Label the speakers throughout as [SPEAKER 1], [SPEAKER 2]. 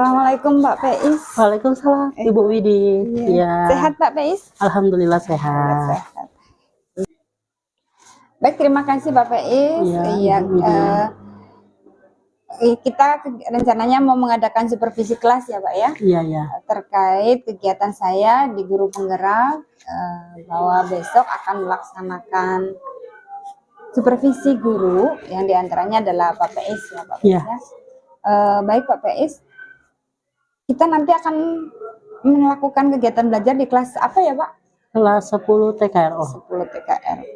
[SPEAKER 1] Assalamualaikum Mbak Peis.
[SPEAKER 2] Waalaikumsalam Ibu Widi.
[SPEAKER 1] Iya. Sehat Mbak Peis?
[SPEAKER 2] Alhamdulillah sehat.
[SPEAKER 1] Sehat. Baik, terima kasih Mbak Peis.
[SPEAKER 2] Iya, Ibu Widi.
[SPEAKER 1] Kita rencananya mau mengadakan supervisi kelas ya Pak ya?
[SPEAKER 2] Iya.
[SPEAKER 1] Terkait kegiatan saya di Guru Penggerak, bahwa besok akan melaksanakan supervisi guru yang diantaranya adalah Pak Peis ya Pak Peis.
[SPEAKER 2] Iya.
[SPEAKER 1] Baik Pak Peis, kita nanti akan melakukan kegiatan belajar di kelas apa ya Pak?
[SPEAKER 2] Kelas 10 TKRO.
[SPEAKER 1] 10 TKRO.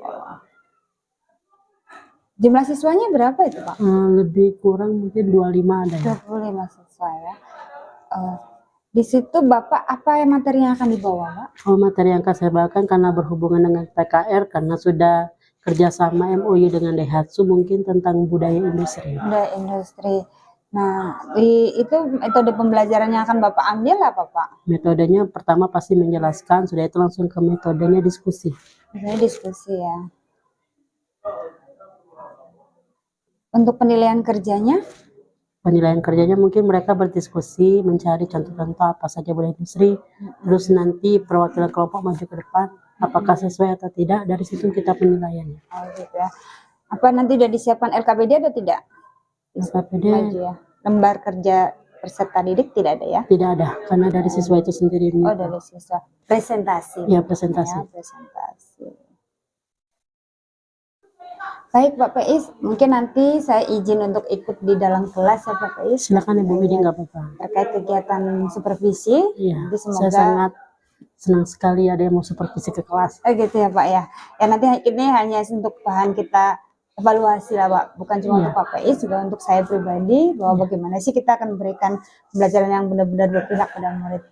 [SPEAKER 1] Jumlah siswanya berapa itu Pak?
[SPEAKER 2] Lebih kurang mungkin 25 ada ya.
[SPEAKER 1] 25 siswa ya. Di situ Bapak apa yang materi yang akan dibawa Pak?
[SPEAKER 2] Materi yang akan saya bawakan karena berhubungan dengan PKR, karena sudah kerjasama MOU dengan Daihatsu, mungkin tentang budaya industri.
[SPEAKER 1] Budaya industri. Nah, itu metode pembelajaran yang akan Bapak ambil apa Pak?
[SPEAKER 2] Metodenya pertama pasti menjelaskan, sudah itu langsung ke metodenya diskusi.
[SPEAKER 1] Diskusi ya. Untuk penilaian kerjanya?
[SPEAKER 2] Penilaian kerjanya mungkin mereka berdiskusi, mencari contoh-contoh apa saja budaya industri, terus nanti perwakilan kelompok maju ke depan, apakah sesuai atau tidak, dari situ kita penilaiannya.
[SPEAKER 1] Oh gitu ya. Apa nanti sudah disiapkan LKPD atau tidak?
[SPEAKER 2] LKPD
[SPEAKER 1] maju ya. Lembar kerja peserta didik tidak ada ya?
[SPEAKER 2] Tidak ada, karena dari siswa itu sendiri.
[SPEAKER 1] Oh, dari siswa. Presentasi.
[SPEAKER 2] Ya, presentasi.
[SPEAKER 1] Ya, presentasi. Baik Pak Peis, mungkin nanti saya izin untuk ikut di dalam kelas ya Pak Peis.
[SPEAKER 2] Silakan Ibu Widi, nggak apa-apa.
[SPEAKER 1] Terkait kegiatan supervisi.
[SPEAKER 2] Iya,
[SPEAKER 1] semoga...
[SPEAKER 2] saya sangat senang sekali ada yang mau supervisi ke kelas.
[SPEAKER 1] Gitu ya Pak ya. Ya nanti ini hanya untuk bahan kita evaluasi lah Pak, bukan cuma untuk Pak Peis, juga untuk saya pribadi, bahwa bagaimana sih kita akan memberikan pembelajaran yang benar-benar berpihak pada murid.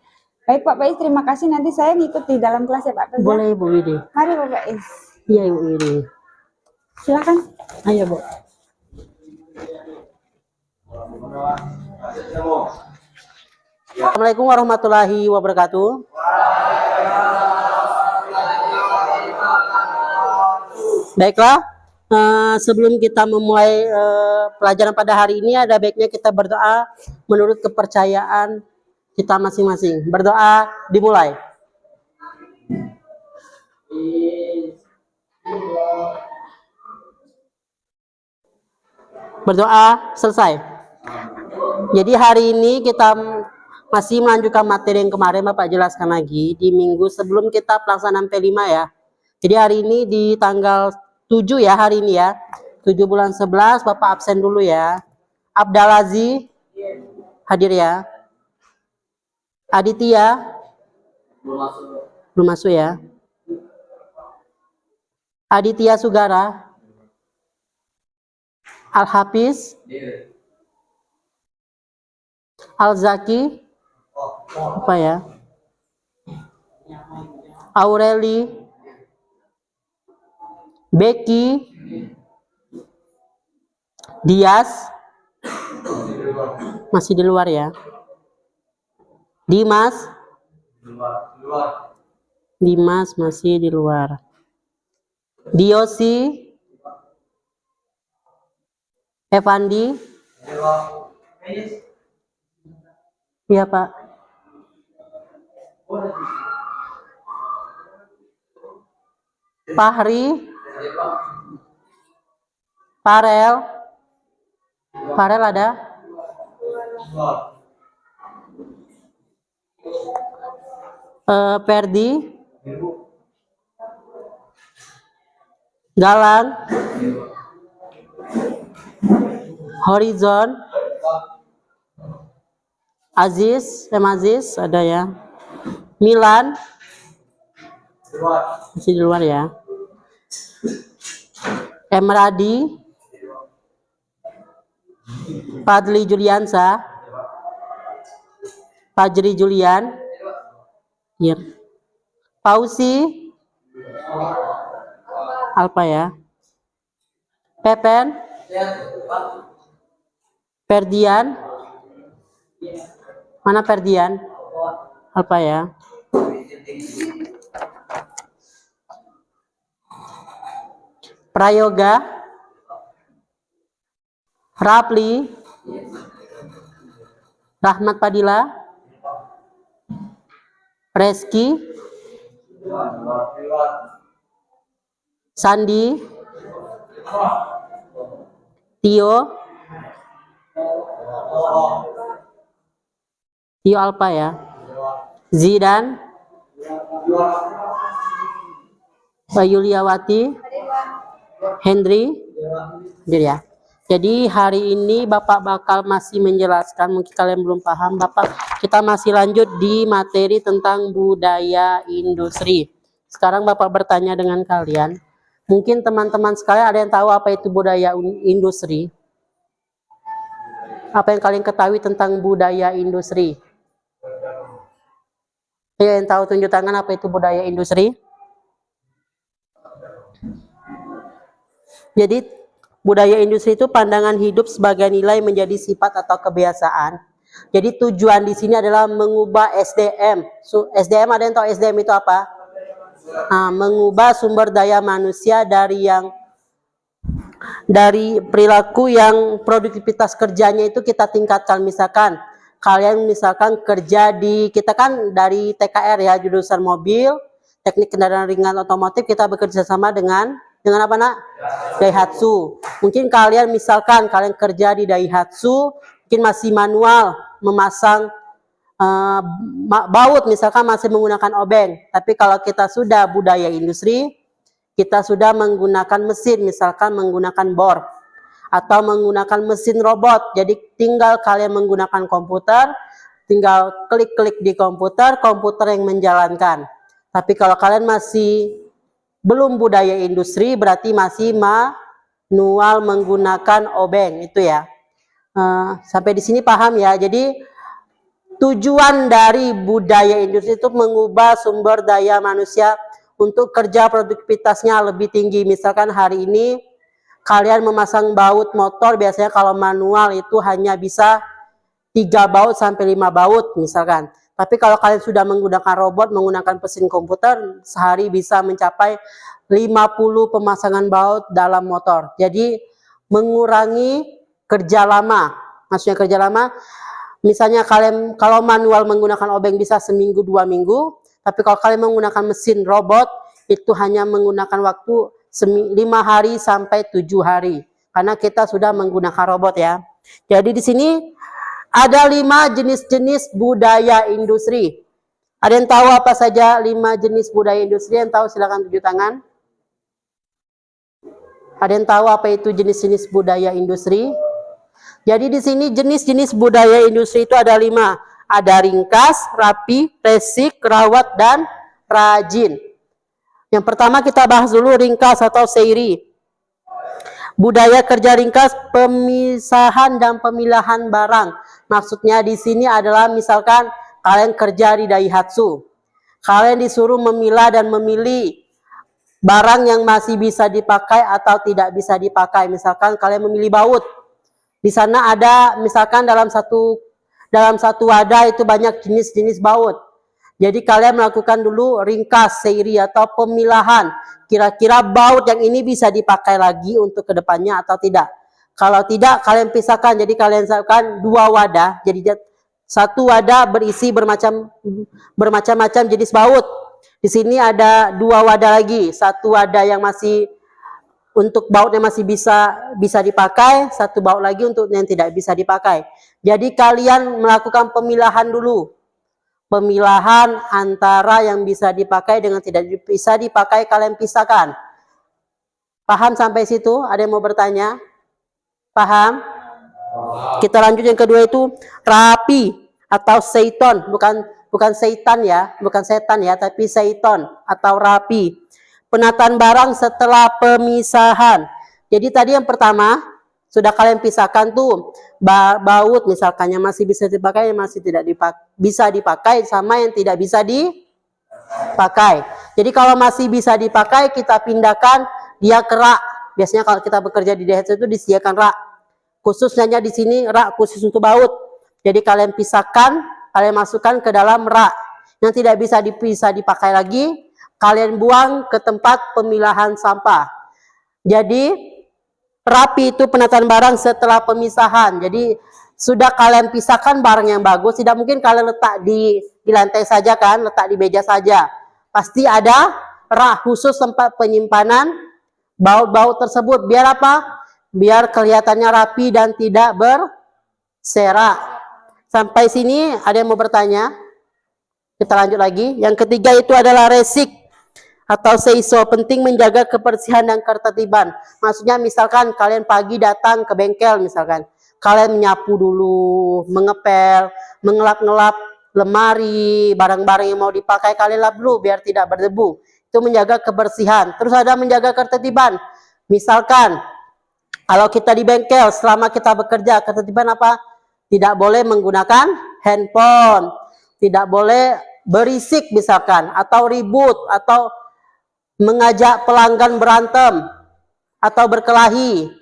[SPEAKER 1] Baik Pak Peis, terima kasih, nanti saya ngikut di dalam kelas ya Pak Peis.
[SPEAKER 2] Boleh Ibu Widi.
[SPEAKER 1] Mari Pak Peis.
[SPEAKER 2] Iya Ibu Widi.
[SPEAKER 1] Silakan.
[SPEAKER 2] Ayo Bu. Assalamualaikum warahmatullahi wabarakatuh. Baiklah, sebelum kita memulai pelajaran pada hari ini, ada baiknya kita berdoa menurut kepercayaan kita masing-masing. Berdoa dimulai. Berdoa selesai. Jadi hari ini kita masih melanjutkan materi yang kemarin Bapak jelaskan lagi di minggu sebelum kita pelaksanaan P5 ya. Jadi hari ini di tanggal 7 ya, hari ini ya, 7 bulan 11 Bapak absen dulu ya. Abdalazi hadir ya. Aditya belum masuk ya. Aditya Sugara, Al-Hafiz, Al-Zaki, apa ya, Aureli, Becky, Dias, masih di luar ya. Dimas, Dimas masih di luar. Diosi, Evandi, iya Pak. Fahri, Farel ada? Ferdi, Galang, Horizon, Aziz ada ya. Milan masih di luar ya. Emradi, Fadli Juliansa, Fajri Julian, Pausi, Alpa ya. Pepen, Ferdian, mana Ferdian? Alpa ya. Prayoga, Rapli, Rahmat Padilla, Reski, Sandi, Tio, Tio Alpa ya, Zidan, Mbak Yuliawati, Hendri, ya. Jadi hari ini Bapak bakal masih menjelaskan, mungkin kalian belum paham, kita masih lanjut di materi tentang budaya industri. Sekarang Bapak bertanya dengan kalian, mungkin teman-teman sekalian ada yang tahu apa itu budaya industri? Apa yang kalian ketahui tentang budaya industri? Yang tahu tunjuk tangan apa itu budaya industri? Jadi budaya industri itu pandangan hidup sebagai nilai menjadi sifat atau kebiasaan. Jadi tujuan di sini adalah mengubah SDM. SDM, ada yang tahu SDM itu apa? Nah, mengubah sumber daya manusia dari perilaku yang produktivitas kerjanya itu kita tingkatkan. Misalkan kalian kerja kita kan dari TKR ya, jurusan mobil, teknik kendaraan ringan otomotif, kita bekerja sama dengan apa nak? Daihatsu. Mungkin kalian kerja di Daihatsu, mungkin masih manual, memasang baut, misalkan masih menggunakan obeng. Tapi kalau kita sudah budaya industri, kita sudah menggunakan mesin, misalkan menggunakan bor atau menggunakan mesin robot. Jadi tinggal kalian menggunakan komputer, tinggal klik-klik di komputer yang menjalankan. Tapi kalau kalian masih belum budaya industri, berarti masih manual menggunakan obeng, itu ya. Sampai di sini paham ya. Jadi tujuan dari budaya industri itu mengubah sumber daya manusia untuk kerja produktivitasnya lebih tinggi. Misalkan hari ini kalian memasang baut motor, biasanya kalau manual itu hanya bisa 3 baut sampai 5 baut misalkan. Tapi kalau kalian sudah menggunakan robot, menggunakan mesin komputer, sehari bisa mencapai 50 pemasangan baut dalam motor. Jadi mengurangi kerja lama. Maksudnya kerja lama, misalnya kalian kalau manual menggunakan obeng bisa seminggu 2 minggu, tapi kalau kalian menggunakan mesin robot itu hanya menggunakan waktu 5 hari sampai 7 hari. Karena kita sudah menggunakan robot ya. Jadi di sini ada 5 jenis-jenis budaya industri. Ada yang tahu apa saja 5 jenis budaya industri? Yang tahu silakan tunjuk tangan. Ada yang tahu apa itu jenis-jenis budaya industri? Jadi di sini jenis-jenis budaya industri itu ada 5. Ada ringkas, rapi, resik, rawat, dan rajin. Yang pertama kita bahas dulu ringkas atau seiri. Budaya kerja ringkas, pemisahan dan pemilahan barang. Maksudnya di sini adalah misalkan kalian kerja di Daihatsu. Kalian disuruh memilah dan memilih barang yang masih bisa dipakai atau tidak bisa dipakai. Misalkan kalian memilih baut. Di sana ada misalkan dalam satu wadah itu banyak jenis-jenis baut. Jadi kalian melakukan dulu ringkas, seiri atau pemilahan. Kira-kira baut yang ini bisa dipakai lagi untuk kedepannya atau tidak. Kalau tidak, kalian pisahkan. Jadi kalian siapkan 2 wadah. Jadi satu wadah berisi bermacam-macam jenis baut. Di sini ada 2 wadah lagi. Satu wadah yang masih untuk bautnya masih bisa dipakai, satu baut lagi untuk yang tidak bisa dipakai. Jadi kalian melakukan pemilahan dulu. Pemilahan antara yang bisa dipakai dengan tidak bisa dipakai, kalian pisahkan. Paham sampai situ? Ada yang mau bertanya? Paham? Kita lanjut yang kedua itu rapi atau seiton, bukan setan ya, bukan setan ya, tapi seiton atau rapi. Penataan barang setelah pemisahan. Jadi tadi yang pertama sudah kalian pisahkan tuh baut misalkan yang masih bisa dipakai, yang masih tidak bisa dipakai, sama yang tidak bisa dipakai. Jadi kalau masih bisa dipakai kita pindahkan dia ke rak. Biasanya kalau kita bekerja di Daihatsu itu disediakan rak. Khususnya di sini rak khusus untuk baut. Jadi kalian pisahkan, kalian masukkan ke dalam rak. Yang tidak bisa dipakai lagi, kalian buang ke tempat pemilahan sampah. Jadi rapi itu penataan barang setelah pemisahan. Jadi sudah kalian pisahkan barang yang bagus, tidak mungkin kalian letak di lantai saja kan, letak di meja saja. Pasti ada rak khusus tempat penyimpanan baut-baut tersebut. Biar apa? Biar kelihatannya rapi dan tidak berserak. Sampai sini ada yang mau bertanya? Kita lanjut lagi. Yang ketiga itu adalah resik atau seiso, penting menjaga kebersihan dan ketertiban. Maksudnya misalkan kalian pagi datang ke bengkel, misalkan kalian menyapu dulu, mengepel, mengelap-ngelap lemari, barang-barang yang mau dipakai kalian lap dulu biar tidak berdebu. Itu menjaga kebersihan. Terus ada menjaga ketertiban. Misalkan kalau kita di bengkel selama kita bekerja, ketertiban apa? Tidak boleh menggunakan handphone, tidak boleh berisik misalkan, atau ribut, atau mengajak pelanggan berantem, atau berkelahi.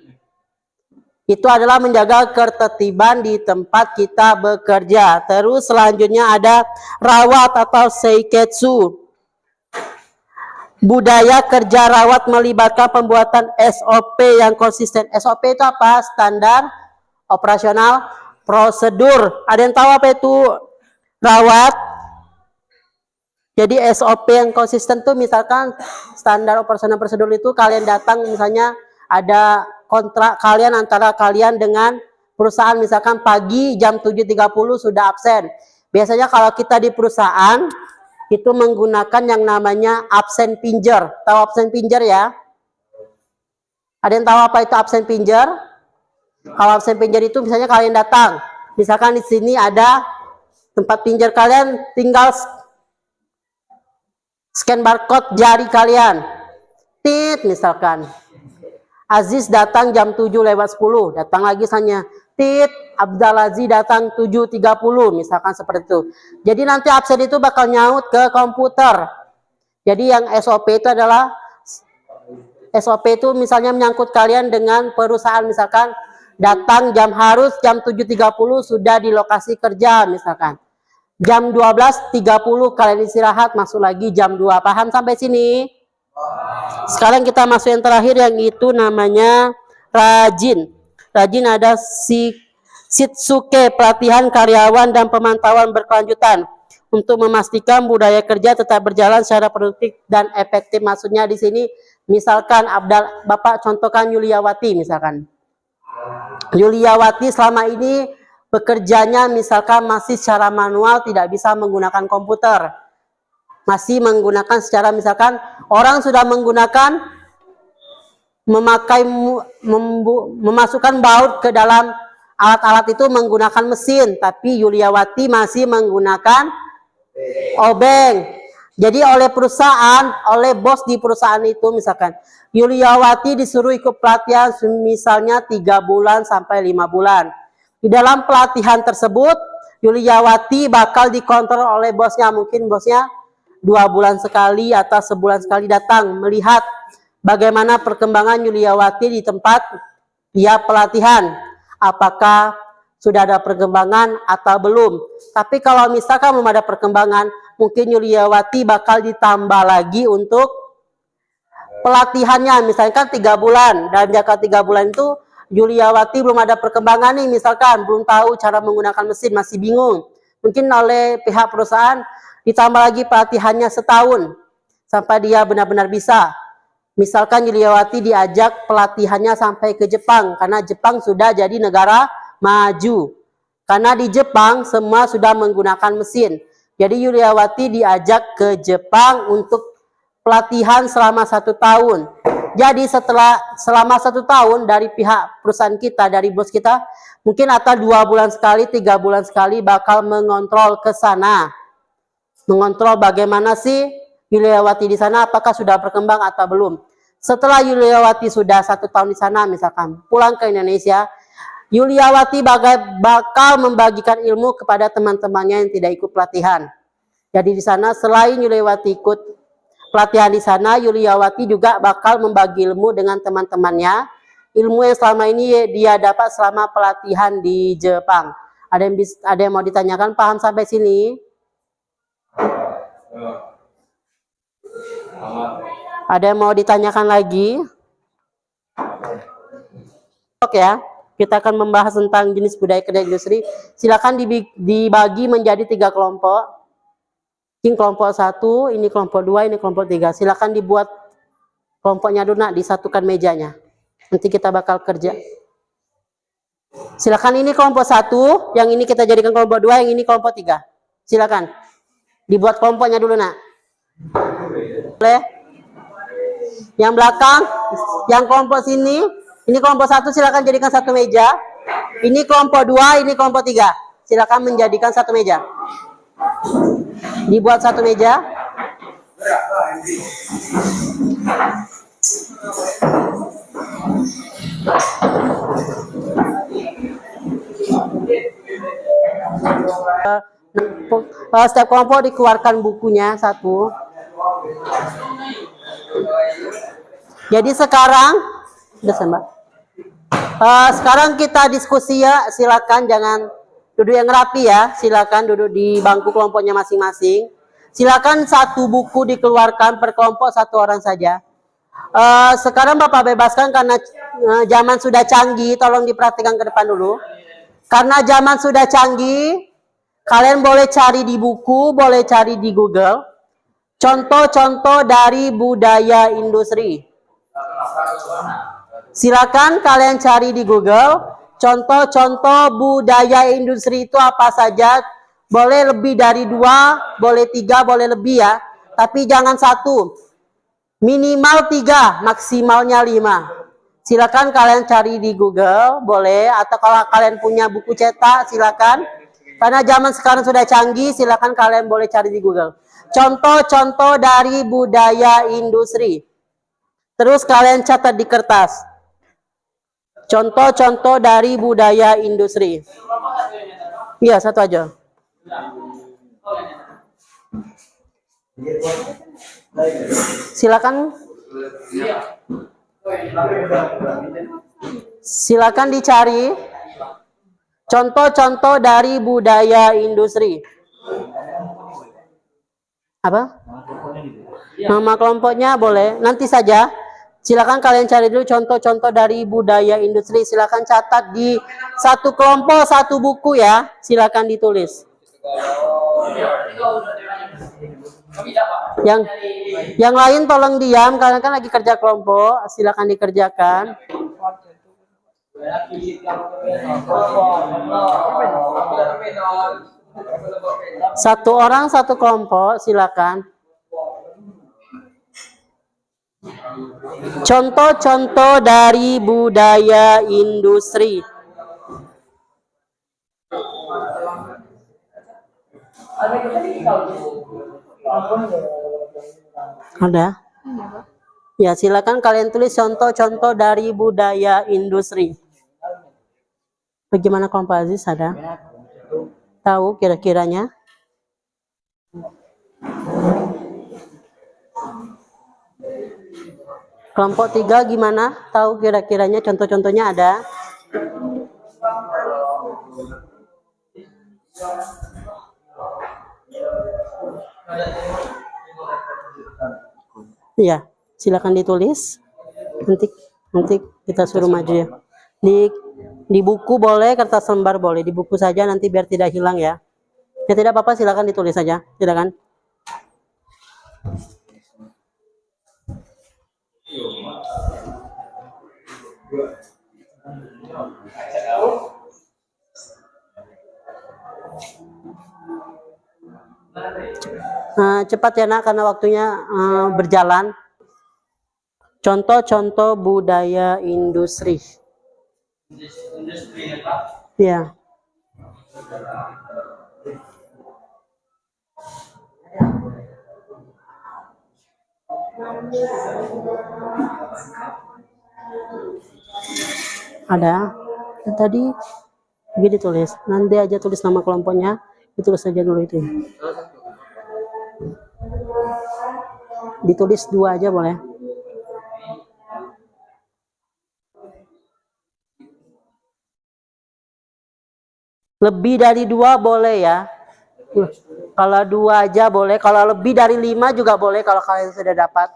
[SPEAKER 2] Itu adalah menjaga ketertiban di tempat kita bekerja. Terus selanjutnya ada rawat atau seiketsu. Budaya kerja rawat melibatkan pembuatan SOP yang konsisten. SOP itu apa? Standar operasional prosedur. Ada yang tahu apa itu rawat? Jadi SOP yang konsisten tuh misalkan standar operasional prosedur itu kalian datang misalnya ada kontrak kalian antara kalian dengan perusahaan, misalkan pagi jam 7.30 sudah absen. Biasanya kalau kita di perusahaan itu menggunakan yang namanya absen pinger. Tahu absen pinger ya? Ada yang tahu apa itu absen pinger? Kalau absen pinger itu misalnya kalian datang, misalkan di sini ada tempat pinger kalian, tinggal scan barcode jari kalian. Tit misalkan. Aziz datang jam 7:10, datang lagi misalnya. Tit, Abdalaziz datang 7.30, misalkan seperti itu. Jadi nanti absen itu bakal nyaut ke komputer. Jadi yang SOP itu adalah SOP itu misalnya menyangkut kalian dengan perusahaan, misalkan datang harus jam 7.30 sudah di lokasi kerja misalkan. Jam 12.30 kalian istirahat, masuk lagi jam 2. Paham sampai sini? Sekarang kita masuk yang terakhir yang itu namanya rajin. Rajin ada Shitsuke, pelatihan karyawan dan pemantauan berkelanjutan untuk memastikan budaya kerja tetap berjalan secara produktif dan efektif. Maksudnya di sini misalkan Bapak contohkan Yuliawati misalkan. Yuliawati selama ini bekerjanya misalkan masih secara manual, tidak bisa menggunakan komputer. Masih menggunakan secara misalkan orang sudah menggunakan memasukkan baut ke dalam alat-alat itu menggunakan mesin, tapi Yuliawati masih menggunakan obeng. Jadi oleh perusahaan, oleh bos di perusahaan itu misalkan Yuliawati disuruh ikut pelatihan misalnya 3 bulan sampai 5 bulan. Di dalam pelatihan tersebut Yuliawati bakal dikontrol oleh bosnya. Mungkin bosnya 2 bulan sekali atau sebulan sekali datang melihat bagaimana perkembangan Yuliawati di tempat dia pelatihan. Apakah sudah ada perkembangan atau belum. Tapi kalau misalkan belum ada perkembangan, mungkin Yuliawati bakal ditambah lagi untuk pelatihannya. Misalkan 3 bulan, dalam jangka 3 bulan itu Yuliawati belum ada perkembangan nih, misalkan belum tahu cara menggunakan mesin, masih bingung. Mungkin oleh pihak perusahaan ditambah lagi pelatihannya setahun sampai dia benar-benar bisa. Misalkan Yuliawati diajak pelatihannya sampai ke Jepang, karena Jepang sudah jadi negara maju. Karena di Jepang semua sudah menggunakan mesin. Jadi Yuliawati diajak ke Jepang untuk pelatihan selama 1 tahun. Jadi selama 1 tahun dari pihak perusahaan kita, dari bos kita, mungkin atau 2 bulan sekali, 3 bulan sekali bakal mengontrol ke sana. Mengontrol bagaimana sih Yuliawati di sana, apakah sudah berkembang atau belum. Setelah Yuliawati sudah 1 tahun di sana, misalkan pulang ke Indonesia, Yuliawati bakal membagikan ilmu kepada teman-temannya yang tidak ikut pelatihan. Jadi di sana selain Yuliawati ikut pelatihan di sana, Yuliawati juga bakal membagi ilmu dengan teman-temannya. Ilmu yang selama ini dia dapat selama pelatihan di Jepang. Ada yang mau ditanyakan? Paham sampai sini? Ada yang mau ditanyakan lagi? Oke ya, kita akan membahas tentang jenis budaya kerja industri. Silakan dibagi menjadi 3 kelompok. Ini kelompok 1, ini kelompok 2, ini kelompok 3. Silakan dibuat kelompoknya dulu nak, disatukan mejanya. Nanti kita bakal kerja. Silakan ini kelompok 1, yang ini kita jadikan kelompok 2, yang ini kelompok 3. Silakan. Dibuat kelompoknya dulu nak. Boleh? Yang belakang, yang kelompok sini, ini kelompok 1 silakan jadikan satu meja. Ini kelompok 2, ini kelompok 3. Silakan menjadikan satu meja. Dibuat satu meja. Setiap kelompok dikeluarkan bukunya satu. Jadi sekarang, sekarang kita diskusi ya. Silakan jangan duduk yang rapi ya. Silakan duduk di bangku kelompoknya masing-masing. Silakan satu buku dikeluarkan per kelompok, satu orang saja. Sekarang Bapak bebaskan karena zaman sudah canggih. Tolong diperhatikan ke depan dulu. Karena zaman sudah canggih, kalian boleh cari di buku, boleh cari di Google. Contoh-contoh dari budaya industri. Silakan kalian cari di Google. Contoh-contoh budaya industri itu apa saja. Boleh lebih dari 2, boleh 3, boleh lebih ya. Tapi jangan 1. Minimal 3, maksimalnya 5. Silakan kalian cari di Google, boleh. Atau kalau kalian punya buku cetak, silakan. Karena zaman sekarang sudah canggih, silakan kalian boleh cari di Google. Contoh-contoh dari budaya industri. Terus kalian catat di kertas. Contoh-contoh dari budaya industri. Iya, satu aja. Silakan. Silakan dicari contoh-contoh dari budaya industri. Apa? Nama kelompoknya boleh nanti saja. Silakan kalian cari dulu contoh-contoh dari budaya industri. Silakan catat di satu kelompok, satu buku ya. Silakan ditulis. Yang lain tolong diam, kalian kan lagi kerja kelompok. Silakan dikerjakan. Satu orang satu kelompok, silakan. Contoh-contoh dari budaya industri. Ada? Ya, silakan kalian tulis contoh-contoh dari budaya industri. Bagaimana kelompok Aziz, ada? Tahu kira-kiranya? Kelompok 3 gimana? Tahu kira-kiranya contoh-contohnya ada? Iya, silakan ditulis. Nanti kita suruh maju ya. Di buku boleh, kertas lembar boleh. Di buku saja nanti biar tidak hilang ya. Ya tidak apa-apa, silakan ditulis saja. Silakan. Cepat ya nak, karena waktunya berjalan. Contoh-contoh budaya industri. Ya. Ada. Tadi begini tulis. Nanti aja tulis nama kelompoknya. Ditulis saja dulu itu. Ditulis 2 aja boleh. Lebih dari 2 boleh ya. Kalau 2 aja boleh. Kalau lebih dari 5 juga boleh kalau kalian sudah dapat.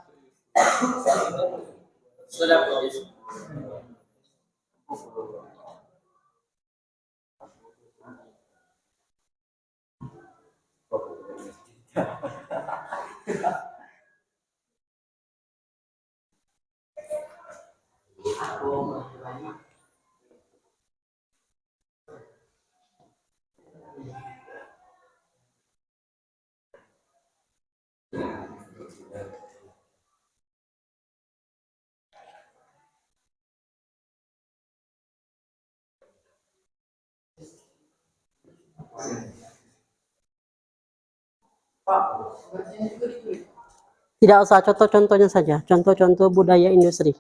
[SPEAKER 2] Tidak usah contoh-contohnya saja, contoh-contoh budaya industri.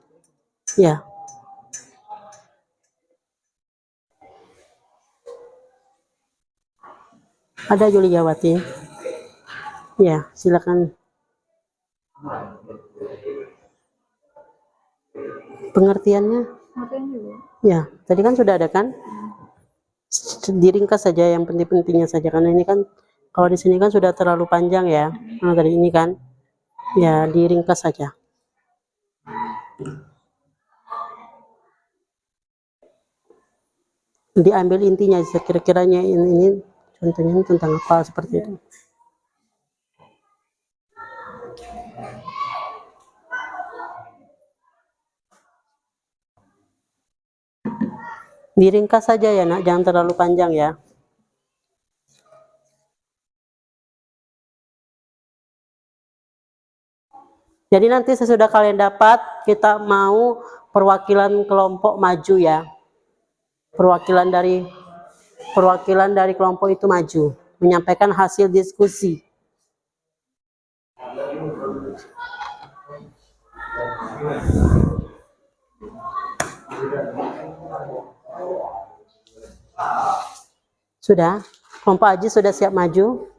[SPEAKER 2] Ya. Ada Yuliawati. Ya, silakan. Pengertiannya? Ya, tadi kan sudah ada kan? Diringkas saja yang penting-pentingnya saja, karena ini kan kalau di sini kan sudah terlalu panjang ya. Nah, tadi ini kan, ya diringkas saja. Diambil intinya, kira-kiranya ini contohnya tentang apa seperti itu. Diringkas saja ya nak, jangan terlalu panjang ya. Jadi nanti sesudah kalian dapat, kita mau perwakilan kelompok maju ya. Perwakilan dari kelompok itu maju, menyampaikan hasil diskusi. Sudah? Kelompok Aji sudah siap maju?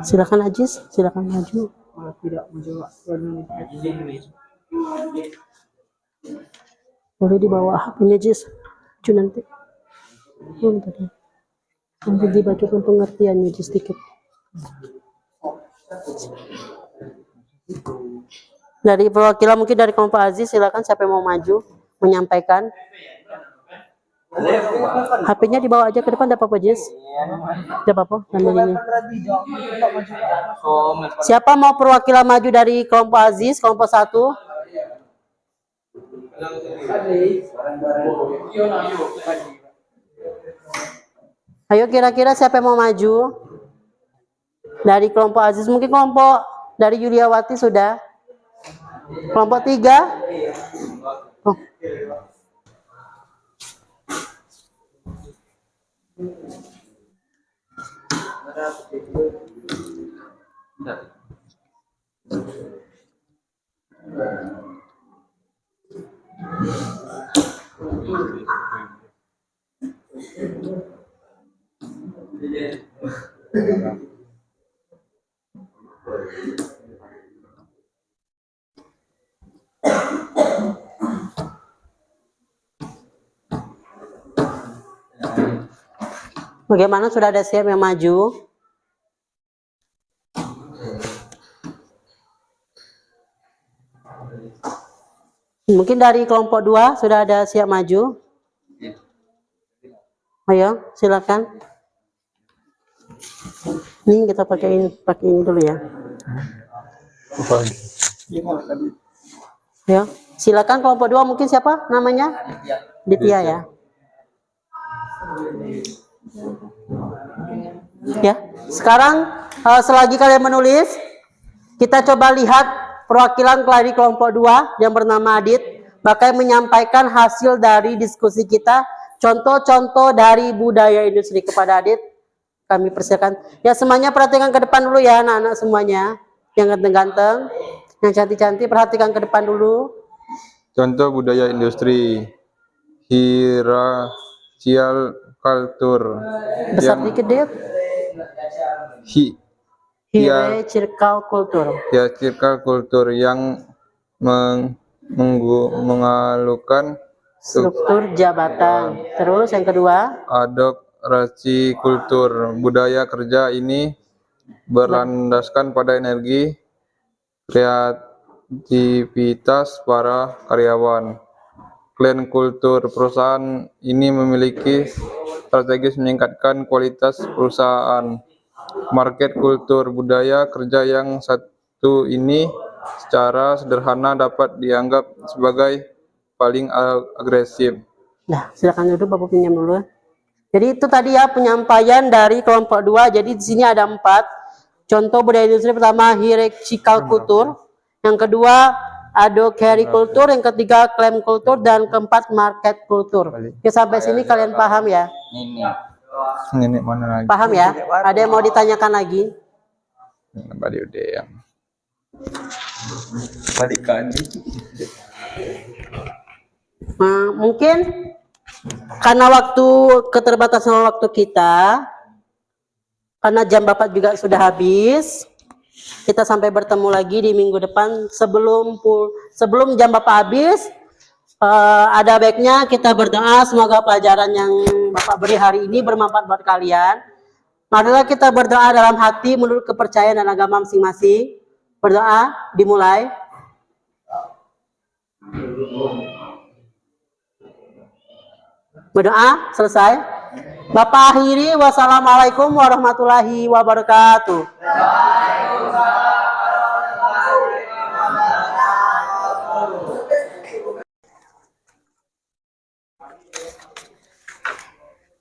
[SPEAKER 2] Silakan Ajis, silakan maju. Boleh dibawa HP-nya Ajis. Maju nanti. Nanti dibacakan pengertiannya Ajis sedikit. Dari perwakilan mungkin dari kelompok Aziz, silakan siapa yang mau maju menyampaikan. HP-nya dibawa aja ke depan, tidak apa-apa Jis. Tidak apa-apa, sambil ini. Siapa mau perwakilan maju dari kelompok Aziz, kelompok 1? Ayo kira-kira siapa yang mau maju dari kelompok Aziz? Mungkin kelompok dari Yuliawati sudah. Kelompok 3? Oh. Bagaimana, sudah ada siap yang maju? Mungkin dari kelompok 2 sudah ada siap maju? Ayo, silakan. Ini kita pakai ini dulu ya. Ya, silakan kelompok 2 mungkin siapa namanya? Ditya ya. Ya, sekarang selagi kalian menulis, kita coba lihat perwakilan dari kelompok 2 yang bernama Adit bakal menyampaikan hasil dari diskusi kita, contoh-contoh dari budaya industri. Kepada Adit kami persilakan. Ya, semuanya perhatikan ke depan dulu ya anak-anak semuanya. Yang ganteng-ganteng, yang cantik-cantik, perhatikan ke depan dulu.
[SPEAKER 3] Contoh budaya industri, hierarchical culture.
[SPEAKER 2] Besar dikit deh. Hierarchical culture.
[SPEAKER 3] Hierarchical culture yang mengalukan
[SPEAKER 2] struktur jabatan. Terus yang kedua,
[SPEAKER 3] adokrasi kultur. Budaya kerja ini berlandaskan pada energi, kreativitas para karyawan. klan kultur. Perusahaan ini memiliki strategis meningkatkan kualitas perusahaan. Market kultur budaya kerja yang satu ini secara sederhana dapat dianggap sebagai paling agresif.
[SPEAKER 2] Nah, silakan duduk, Bapak pinjam dulu. Jadi itu tadi ya penyampaian dari kelompok 2. Jadi di sini ada 4 contoh budaya industri. Pertama, hierarchical culture. Yang kedua, advocacy culture. Yang ketiga, claim culture. Dan keempat, market culture. Oke, sampai sini kalian paham ya?
[SPEAKER 3] Ini mana lagi?
[SPEAKER 2] Paham ya? Ada yang mau ditanyakan lagi?
[SPEAKER 3] Balik udah yang
[SPEAKER 2] Mungkin karena keterbatasan waktu kita, karena jam Bapak juga sudah habis, kita sampai bertemu lagi di minggu depan. Sebelum jam Bapak habis, ada baiknya kita berdoa semoga pelajaran yang Bapak beri hari ini bermanfaat buat kalian. Marilah kita berdoa dalam hati menurut kepercayaan dan agama masing-masing. Berdoa dimulai. Berdoa selesai. Bapak akhiri. Wassalamualaikum warahmatullahi wabarakatuh.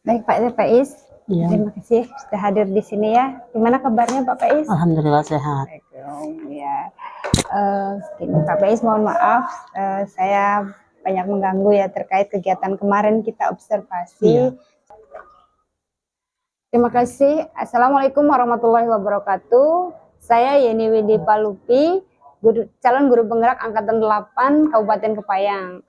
[SPEAKER 1] Baik Pak Faiz,
[SPEAKER 2] Ya.
[SPEAKER 1] terima kasih sudah hadir di sini ya. Gimana kabarnya Pak Faiz?
[SPEAKER 2] Alhamdulillah sehat.
[SPEAKER 1] Ya, gini, Pak Faiz mohon maaf, saya banyak mengganggu ya terkait kegiatan kemarin kita observasi.
[SPEAKER 2] Iya.
[SPEAKER 1] Terima kasih. Assalamualaikum warahmatullahi wabarakatuh. Saya Yeni Widi Palupi, calon guru penggerak Angkatan 8 Kabupaten Kepayang.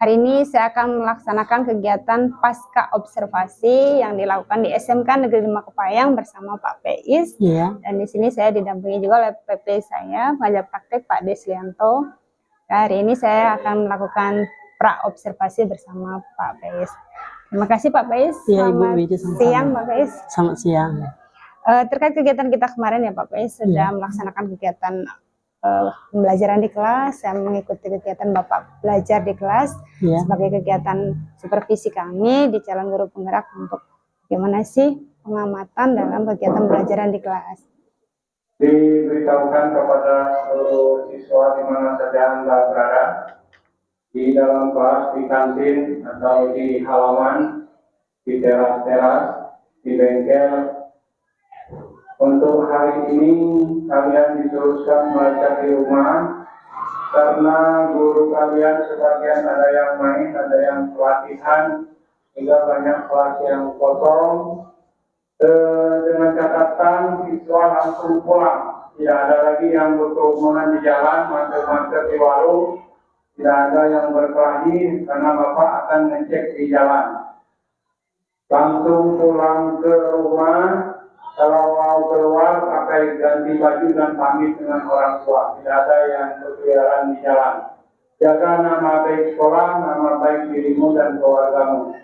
[SPEAKER 1] Hari ini saya akan melaksanakan kegiatan pasca observasi yang dilakukan di SMK Negeri 5 Kepayang bersama Pak Faiz.
[SPEAKER 2] Iya.
[SPEAKER 1] Dan di sini saya didampingi juga oleh PP saya, pengajar praktek Pak Deslianto. Hari ini saya akan melakukan pra-observasi bersama Pak Faiz. Terima kasih Pak Faiz.
[SPEAKER 2] Iya, Ibu
[SPEAKER 1] Selamat
[SPEAKER 2] Widi, sama-sama.
[SPEAKER 1] siang Pak Faiz.
[SPEAKER 2] Selamat siang.
[SPEAKER 1] Terkait kegiatan kita kemarin ya Pak Faiz, sudah melaksanakan kegiatan pembelajaran di kelas. Saya mengikuti kegiatan Bapak belajar di kelas
[SPEAKER 2] Iya.
[SPEAKER 1] sebagai kegiatan supervisi kami di calon guru penggerak untuk bagaimana sih pengamatan dalam kegiatan pembelajaran di kelas.
[SPEAKER 4] Diberitahukan kepada seluruh siswa di mana saja Anda berada, di dalam kelas, di kantin, atau di halaman, di teras-teras, di bengkel. Untuk hari ini kalian diteruskan belajar di rumah karena guru kalian sebagian ada yang main, ada yang pelatihan, hingga banyak kelas yang kosong. Dengan catatan siswa langsung pulang, tidak ada lagi yang berkerumunan di jalan, masker-masker di warung, tidak ada yang berkelahi karena Bapak akan ngecek di jalan. Langsung pulang ke rumah. Kalau mau keluar, pakai ganti baju dan pamit dengan orang tua. Tidak ada yang berkeliaran di jalan. Jaga nama baik sekolah, nama baik dirimu dan keluargamu.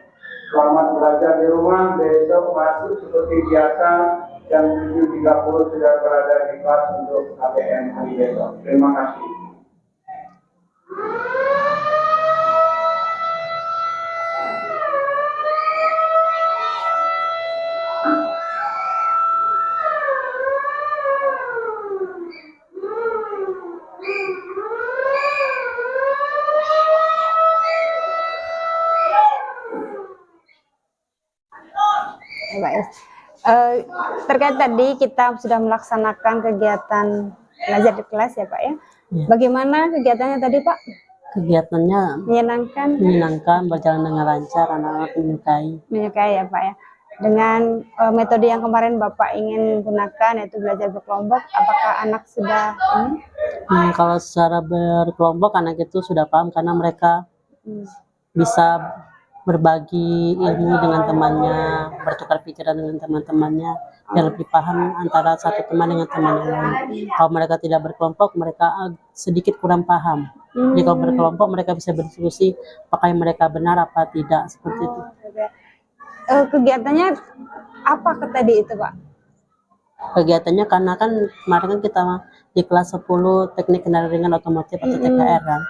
[SPEAKER 4] Selamat belajar di rumah. Besok masuk seperti biasa. Jam 7.30 sudah berada di kelas untuk KPM hari besok. Terima kasih.
[SPEAKER 1] Baik. Terkait tadi kita sudah melaksanakan kegiatan belajar di kelas ya Pak ya.
[SPEAKER 2] Ya.
[SPEAKER 1] Bagaimana kegiatannya tadi Pak?
[SPEAKER 2] Kegiatannya
[SPEAKER 1] Menyenangkan,
[SPEAKER 2] berjalan dengan lancar, anak-anak
[SPEAKER 1] menyukai ya Pak ya. Dengan metode yang kemarin Bapak ingin gunakan yaitu belajar berkelompok, apakah anak sudah ini?
[SPEAKER 2] Kalau secara berkelompok anak itu sudah paham karena mereka bisa berbagi ilmu dengan temannya, bertukar pikiran dengan teman-temannya, dan lebih paham antara satu teman dengan teman yang lain. Kalau mereka tidak berkelompok, mereka sedikit kurang paham. Jadi kalau berkelompok, mereka bisa berdiskusi apakah mereka benar apa tidak, seperti itu.
[SPEAKER 1] Kegiatannya apa tadi itu Pak?
[SPEAKER 2] Kegiatannya karena kan kemarin kan kita di kelas 10 teknik kendaraan ringan otomotif atau TKR kan.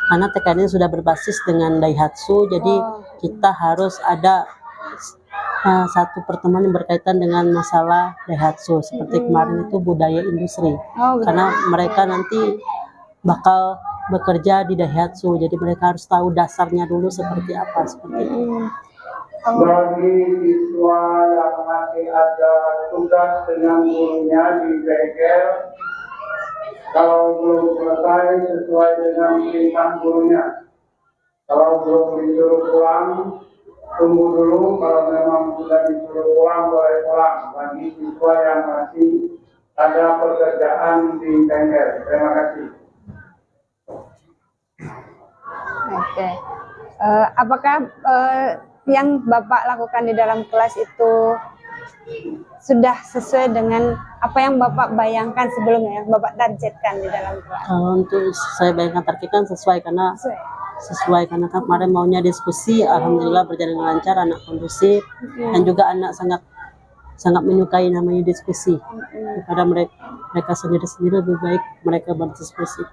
[SPEAKER 2] karena TK ini sudah berbasis dengan Daihatsu, jadi kita harus ada satu pertemuan yang berkaitan dengan masalah Daihatsu, seperti kemarin itu budaya industri, karena mereka nanti bakal bekerja di Daihatsu, jadi mereka harus tahu dasarnya dulu seperti apa, seperti itu.
[SPEAKER 4] Bagi siswa yang masih ada tugas dengan gurunya di bengkel, kalau belum selesai sesuai dengan perintah gurunya. Kalau belum disuruh pulang, tunggu dulu. Kalau memang sudah disuruh pulang, boleh pulang. Bagi siswa yang masih ada pekerjaan di bengkel. Terima kasih.
[SPEAKER 1] Oke. Apakah yang Bapak lakukan di dalam kelas itu sudah sesuai dengan apa yang Bapak bayangkan sebelumnya, yang Bapak targetkan di dalam kelas?
[SPEAKER 2] Kalau untuk saya bayangkan targetkan sesuai karena kan kemarin maunya diskusi, alhamdulillah berjalan dengan lancar, anak kondusif, dan juga anak sangat menyukai namanya diskusi. Daripada mereka sendiri lebih baik mereka berdiskusi.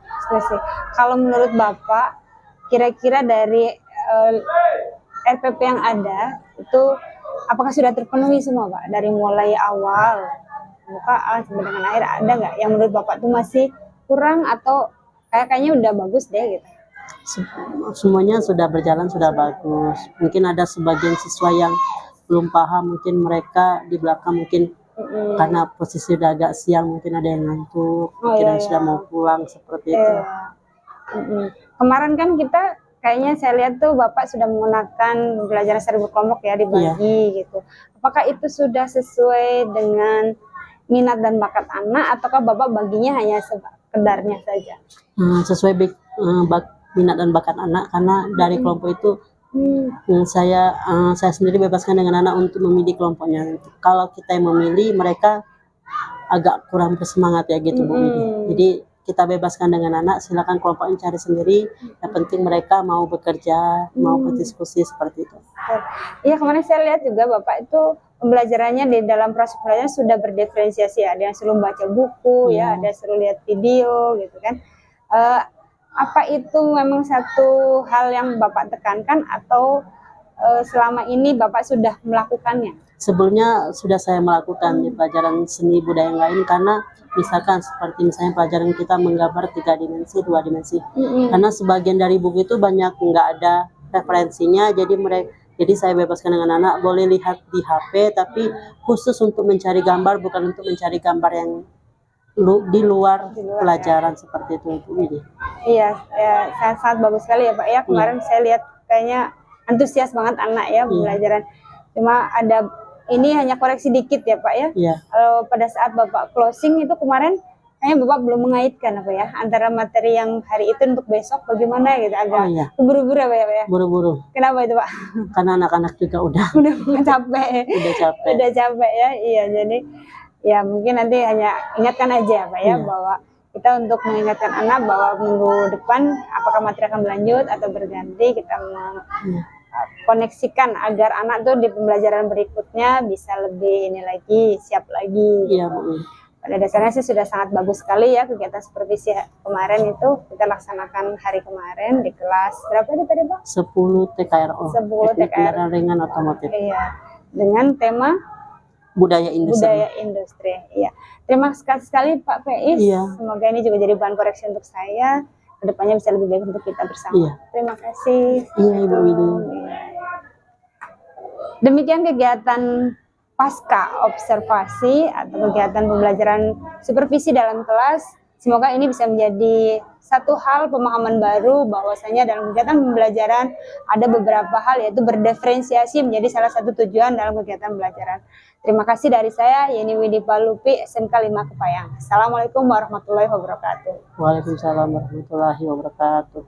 [SPEAKER 1] Kalau menurut Bapak, kira-kira dari RPP yang ada itu apakah sudah terpenuhi semua, Pak? Dari mulai awal bukaan sampai dengan akhir, ada nggak yang menurut Bapak tuh masih kurang atau kayaknya udah bagus deh gitu?
[SPEAKER 2] Semuanya sudah berjalan, sudah bagus. Mungkin ada sebagian siswa yang belum paham, mungkin mereka di belakang mungkin karena posisi udah agak siang, mungkin ada yang ngantuk, mungkin yang sudah mau pulang, seperti itu.
[SPEAKER 1] Kemarin kan kita kayaknya saya lihat tuh Bapak sudah menggunakan pembelajaran secara berkelompok ya, dibagi gitu. Apakah itu sudah sesuai dengan minat dan bakat anak, ataukah Bapak baginya hanya sekedarnya saja?
[SPEAKER 2] Sesuai minat dan bakat anak, karena dari kelompok itu saya sendiri bebaskan dengan anak untuk memilih kelompoknya. Kalau kita yang memilih, mereka agak kurang bersemangat ya gitu, Bu Widi. Jadi kita bebaskan dengan anak, silakan kelompoknya cari sendiri. Yang penting mereka mau bekerja, mau berdiskusi, seperti itu.
[SPEAKER 1] Iya, kemarin saya lihat juga Bapak itu pembelajarannya di dalam proses pembelajaran sudah berdiferensiasi. Ada yang suruh baca buku, ya, ada yang suruh lihat video, gitu kan. Apa itu memang satu hal yang Bapak tekankan atau selama ini Bapak sudah melakukannya?
[SPEAKER 2] Sebelumnya sudah saya melakukan di pelajaran seni budaya yang lain, karena misalkan seperti misalnya pelajaran kita menggambar 3 dimensi, 2 dimensi. Karena sebagian dari buku itu banyak nggak ada referensinya, jadi saya bebaskan dengan anak boleh lihat di HP, tapi khusus untuk mencari gambar, bukan untuk mencari gambar yang di luar pelajaran ya. Seperti itu ini.
[SPEAKER 1] Iya, ya, sangat bagus sekali ya Pak ya. Kemarin saya lihat kayaknya antusias banget anak ya pembelajaran. Cuma ada ini hanya koreksi dikit ya Pak ya. Kalau pada saat Bapak closing itu kemarin kayaknya Bapak belum mengaitkan apa ya antara materi yang hari itu untuk besok bagaimana gitu, agak buru-buru apa ya Pak ya? Buru-buru. Kenapa itu Pak?
[SPEAKER 2] Karena anak-anak juga udah
[SPEAKER 1] capek. Udah capek ya. Iya, jadi ya mungkin nanti hanya ingatkan aja Pak ya bahwa kita untuk mengingatkan anak bahwa minggu depan apakah materi akan berlanjut atau berganti, kita koneksikan agar anak tuh di pembelajaran berikutnya bisa lebih ini lagi, siap lagi.
[SPEAKER 2] Iya, Bu.
[SPEAKER 1] Pada dasarnya sih sudah sangat bagus sekali ya kegiatan supervisi kemarin itu kita laksanakan hari kemarin di kelas berapa itu tadi Pak?
[SPEAKER 2] 10 TKRO.
[SPEAKER 1] 10 TKRO
[SPEAKER 2] ringan otomotif.
[SPEAKER 1] Iya. Dengan tema
[SPEAKER 2] budaya industri.
[SPEAKER 1] Iya. Terima kasih sekali Pak Peis.
[SPEAKER 2] Iya.
[SPEAKER 1] Semoga ini juga jadi bahan koreksi untuk saya. Kedepannya bisa lebih baik untuk kita bersama.
[SPEAKER 2] Iya.
[SPEAKER 1] Terima kasih.
[SPEAKER 2] Iya, Ibu Widi.
[SPEAKER 1] Demikian kegiatan pasca observasi atau kegiatan pembelajaran supervisi dalam kelas. Semoga ini bisa menjadi satu hal pemahaman baru bahwasanya dalam kegiatan pembelajaran ada beberapa hal, yaitu berdiferensiasi menjadi salah satu tujuan dalam kegiatan pembelajaran. Terima kasih dari saya, Yeni Widi Palupi, SMK 5 Kepayang. Assalamualaikum warahmatullahi wabarakatuh.
[SPEAKER 2] Waalaikumsalam warahmatullahi wabarakatuh.